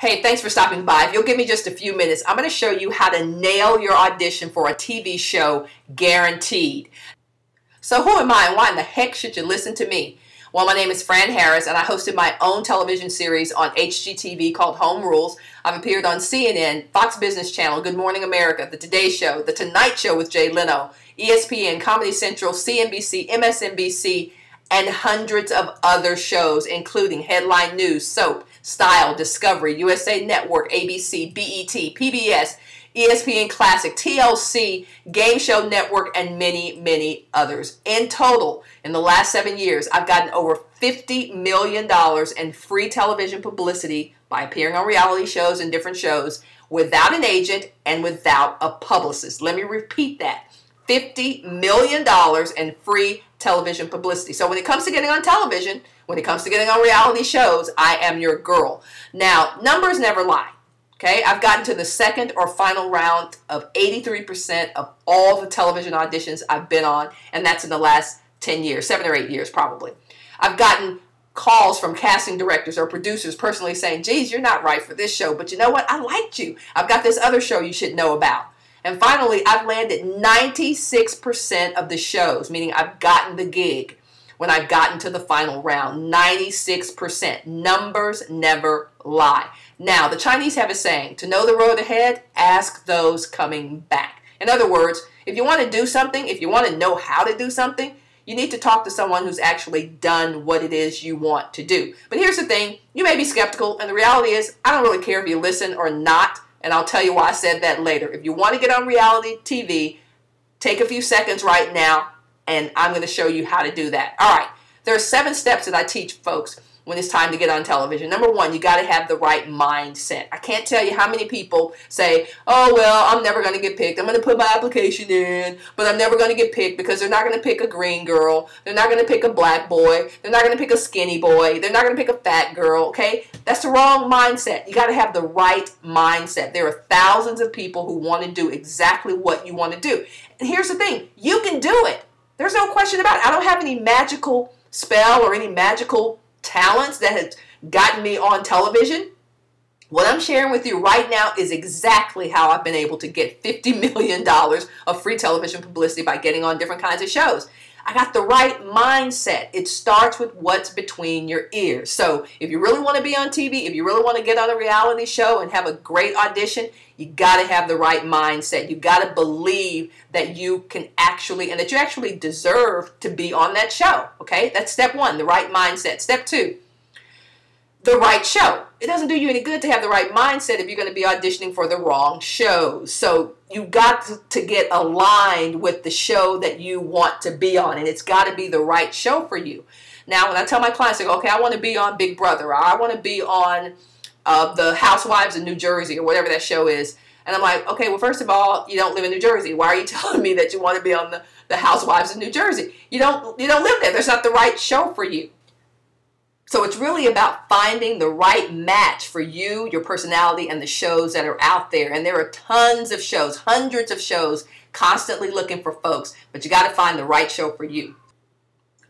Hey, thanks for stopping by. If you'll give me just a few minutes, I'm going to show you how to nail your audition for a TV show guaranteed. So who am I and why in the heck should you listen to me? Well, my name is Fran Harris and I hosted my own television series on HGTV called Home Rules. I've appeared on CNN, Fox Business Channel, Good Morning America, The Today Show, The Tonight Show with Jay Leno, ESPN, Comedy Central, CNBC, MSNBC, and hundreds of other shows, including Headline News, Soap, Style, Discovery, USA Network, ABC, BET, PBS, ESPN Classic, TLC, Game Show Network, and many, many others. In total, in the last 7 years, I've gotten over $50 million in free television publicity by appearing on reality shows and different shows without an agent and without a publicist. Let me repeat that. $50 million in free television publicity. So when it comes to getting on television, when it comes to getting on reality shows, I am your girl. Now, numbers never lie. Okay, I've gotten to the second or final round of 83% of all the television auditions I've been on, and that's in the last 10 years, 7 or 8 years probably. I've gotten calls from casting directors or producers personally saying, geez, you're not right for this show, but you know what? I liked you. I've got this other show you should know about. And finally, I've landed 96% of the shows, meaning I've gotten the gig when I've gotten to the final round. 96%. Numbers never lie. Now, the Chinese have a saying, to know the road ahead, ask those coming back. In other words, if you want to do something, if you want to know how to do something, you need to talk to someone who's actually done what it is you want to do. But here's the thing, you may be skeptical, and the reality is, I don't really care if you listen or not, and I'll tell you why I said that later. If you want to get on reality TV, take a few seconds right now, and I'm going to show you how to do that. All right, there are 7 steps that I teach folks when it's time to get on television. Number 1, you got to have the right mindset. I can't tell you how many people say, oh, well, I'm never going to get picked. I'm going to put my application in, but I'm never going to get picked because they're not going to pick a green girl. They're not going to pick a black boy. They're not going to pick a skinny boy. They're not going to pick a fat girl, okay? That's the wrong mindset. You got to have the right mindset. There are thousands of people who want to do exactly what you want to do. And here's the thing. You can do it. There's no question about it. I don't have any magical spell or any magical talents that has gotten me on television. What I'm sharing with you right now is exactly how I've been able to get $50 million of free television publicity by getting on different kinds of shows. I got the right mindset. It starts with what's between your ears. So if you really want to be on TV, if you really want to get on a reality show and have a great audition, you got to have the right mindset. You got to believe that you can actually, and that you actually deserve to be on that show. Okay, that's step 1, the right mindset. Step 2, the right show. It doesn't do you any good to have the right mindset if you're going to be auditioning for the wrong shows. So you got to get aligned with the show that you want to be on, and it's got to be the right show for you. Now, when I tell my clients, I go, okay, I want to be on Big Brother, or I want to be on the Housewives of New Jersey, or whatever that show is. And I'm like, okay, well, first of all, you don't live in New Jersey. Why are you telling me that you want to be on the Housewives of New Jersey? You don't live there. There's not the right show for you. So it's really about finding the right match for you, your personality, and the shows that are out there. And there are tons of shows, hundreds of shows, constantly looking for folks. But you got to find the right show for you.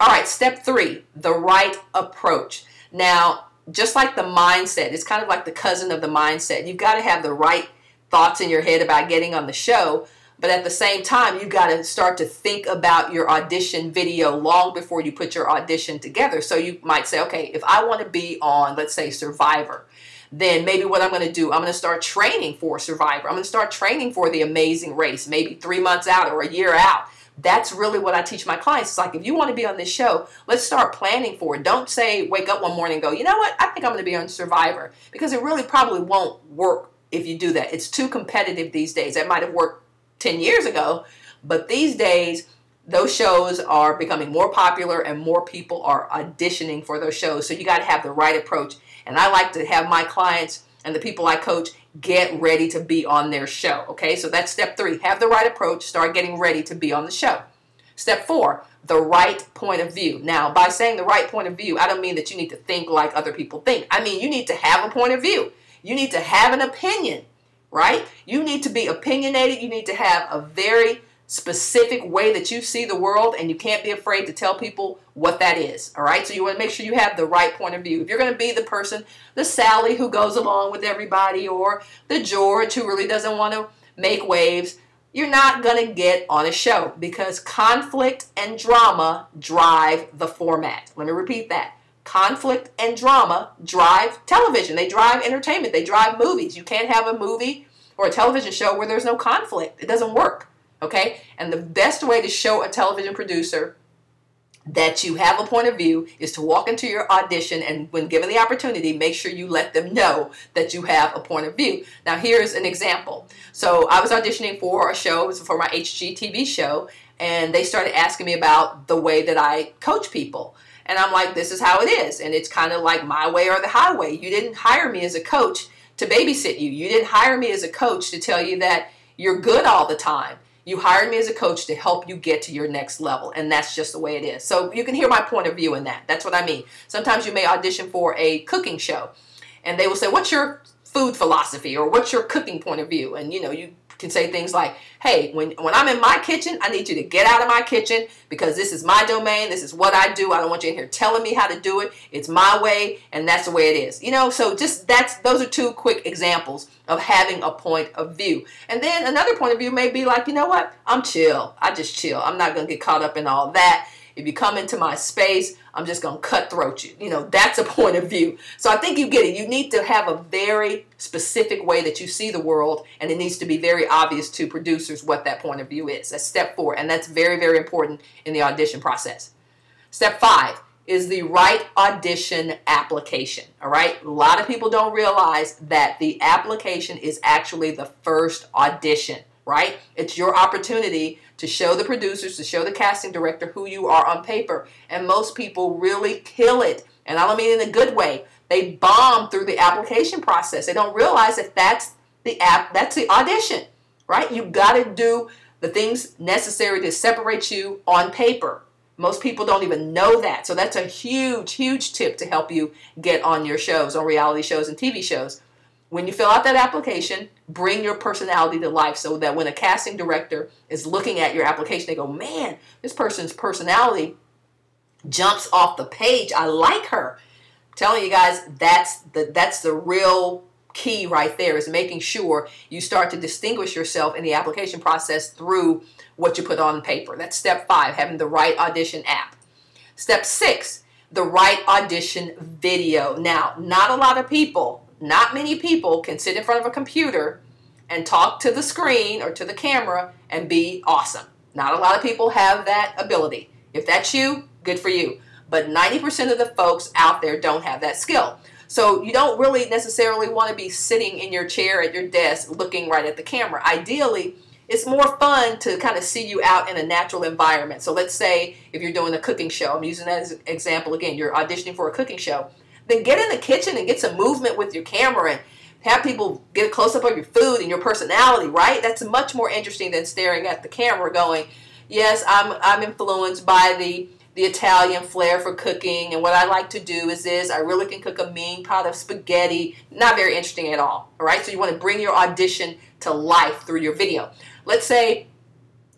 All right, step 3, the right approach. Now, just like the mindset, it's kind of like the cousin of the mindset. You've got to have the right thoughts in your head about getting on the show. But at the same time, you've got to start to think about your audition video long before you put your audition together. So you might say, okay, if I want to be on, let's say, Survivor, then maybe what I'm going to do, I'm going to start training for Survivor. I'm going to start training for The Amazing Race, maybe 3 months out or a year out. That's really what I teach my clients. It's like, if you want to be on this show, let's start planning for it. Don't say, wake up one morning and go, you know what, I think I'm going to be on Survivor. Because it really probably won't work if you do that. It's too competitive these days. That might have worked 10 years ago, but these days those shows are becoming more popular and more people are auditioning for those shows. So you got to have the right approach. And I like to have my clients and the people I coach get ready to be on their show. Okay, so that's step 3. Have the right approach. Start getting ready to be on the show. Step 4, the right point of view. Now, by saying the right point of view, I don't mean that you need to think like other people think. I mean, you need to have a point of view. You need to have an opinion. Right? You need to be opinionated. You need to have a very specific way that you see the world, and you can't be afraid to tell people what that is. All right, so you want to make sure you have the right point of view. If you're going to be the person, the Sally who goes along with everybody, or the George who really doesn't want to make waves, you're not going to get on a show, because conflict and drama drive the format. Let me repeat that. Conflict and drama drive television. They drive entertainment. They drive movies. You can't have a movie or a television show where there's no conflict. It doesn't work. Okay? And the best way to show a television producer that you have a point of view is to walk into your audition, and when given the opportunity, make sure you let them know that you have a point of view. Now, here's an example. So I was auditioning for a show, it was for my HGTV show, and they started asking me about the way that I coach people. And I'm like, this is how it is. And it's kind of like my way or the highway. You didn't hire me as a coach to babysit you. You didn't hire me as a coach to tell you that you're good all the time. You hired me as a coach to help you get to your next level, and that's just the way it is. So you can hear my point of view in that. That's what I mean. Sometimes you may audition for a cooking show, and they will say, what's your food philosophy, or what's your cooking point of view? And, you know, you can say things like, hey, when I'm in my kitchen, I need you to get out of my kitchen, because this is my domain. This is what I do. I don't want you in here telling me how to do it. It's my way, and that's the way it is. You know, so just those are two quick examples of having a point of view. And then another point of view may be like, you know what? I'm chill. I just chill. I'm not going to get caught up in all that. If you come into my space, I'm just going to cutthroat you. You know, that's a point of view. So I think you get it. You need to have a very specific way that you see the world, and it needs to be very obvious to producers what that point of view is. That's step 4, and that's very, very important in the audition process. Step 5 is the right audition application. All right? A lot of people don't realize that the application is actually the first audition, right? It's your opportunity to show the producers, to show the casting director who you are on paper. And most people really kill it. And I don't mean in a good way. They bomb through the application process. They don't realize that that's the audition, right? You got to do the things necessary to separate you on paper. Most people don't even know that. So that's a huge, huge tip to help you get on your shows, on reality shows and TV shows. When you fill out that application, bring your personality to life, so that when a casting director is looking at your application, they go, man, this person's personality jumps off the page. I like her. I'm telling you guys, that's the real key right there, is making sure you start to distinguish yourself in the application process through what you put on paper. That's step 5, having the right audition app. Step 6, the right audition video. Now, not many people can sit in front of a computer and talk to the screen or to the camera and be awesome. Not a lot of people have that ability. If that's you, good for you. But 90% of the folks out there don't have that skill. So you don't really necessarily want to be sitting in your chair at your desk looking right at the camera. Ideally, it's more fun to kind of see you out in a natural environment. So let's say if you're doing a cooking show, I'm using that as an example again, you're auditioning for a cooking show, then get in the kitchen and get some movement with your camera and have people get a close-up of your food and your personality, right? That's much more interesting than staring at the camera going, yes, I'm influenced by the Italian flair for cooking, and what I like to do is this. I really can cook a mean pot of spaghetti. Not very interesting at all right? So you want to bring your audition to life through your video. Let's say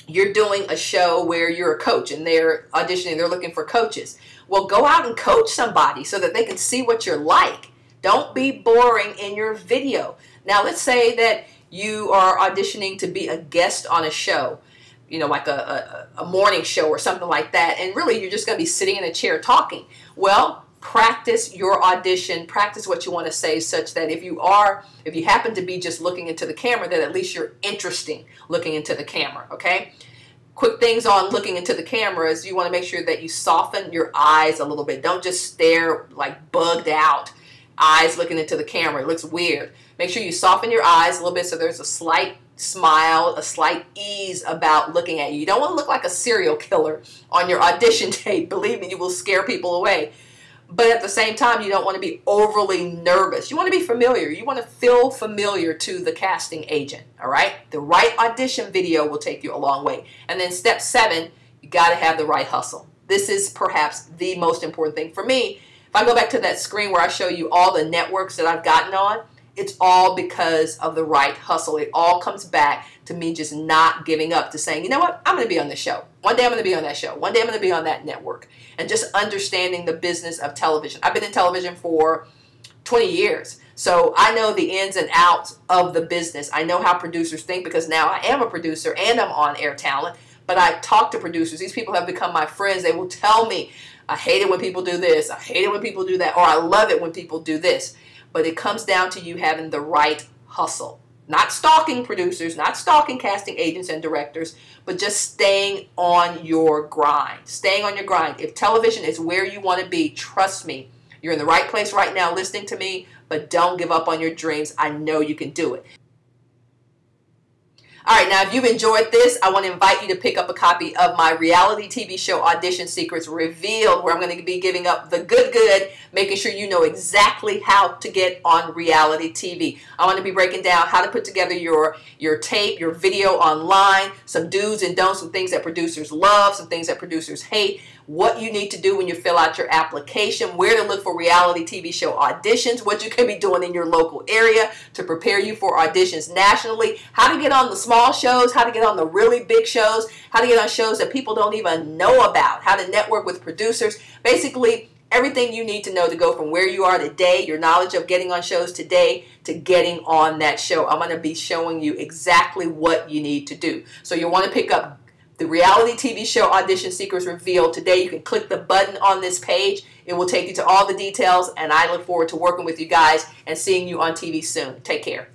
you're doing a show where you're a coach and they're auditioning, they're looking for coaches. Well, go out and coach somebody so that they can see what you're like. Don't be boring in your video. Now, let's say that you are auditioning to be a guest on a show, you know, like a morning show or something like that, and really you're just going to be sitting in a chair talking. Well, practice your audition, practice what you want to say, such that if you happen to be just looking into the camera, that at least you're interesting looking into the camera, okay? Quick things on looking into the camera is you want to make sure that you soften your eyes a little bit. Don't just stare like bugged out eyes looking into the camera. It looks weird. Make sure you soften your eyes a little bit so there's a slight smile, a slight ease about looking at you. You don't want to look like a serial killer on your audition tape. Believe me, you will scare people away. But at the same time, you don't want to be overly nervous. You want to be familiar. You want to feel familiar to the casting agent, all right? The right audition video will take you a long way. And then step 7, you got to have the right hustle. This is perhaps the most important thing for me. If I go back to that screen where I show you all the networks that I've gotten on, It's all because of the right hustle. It all comes back to me just not giving up, to saying, you know what, I'm going to be on the show. One day I'm going to be on that show. One day I'm going to be on that network. And just understanding the business of television. I've been in television for 20 years. So I know the ins and outs of the business. I know how producers think, because now I am a producer and I'm on air talent. But I talk to producers. These people have become my friends. They will tell me, I hate it when people do this. I hate it when people do that. Or I love it when people do this. But it comes down to you having the right hustle. Not stalking producers, not stalking casting agents and directors, but just staying on your grind. Staying on your grind. If television is where you want to be, trust me, you're in the right place right now listening to me, but don't give up on your dreams. I know you can do it. All right, now if you've enjoyed this, I want to invite you to pick up a copy of my reality TV show Audition Secrets Revealed, where I'm going to be giving up the good, making sure you know exactly how to get on reality TV. I want to be breaking down how to put together your tape, your video online, some do's and don'ts, some things that producers love, some things that producers hate, what you need to do when you fill out your application, where to look for reality TV show auditions, what you can be doing in your local area to prepare you for auditions nationally, how to get on the small shows, how to get on the really big shows, how to get on shows that people don't even know about, how to network with producers, basically everything you need to know to go from where you are today, your knowledge of getting on shows today, to getting on that show. I'm going to be showing you exactly what you need to do. So you'll want to pick up the reality TV show Audition Secrets Revealed today. You can click the button on this page. It will take you to all the details, and I look forward to working with you guys and seeing you on TV soon. Take care.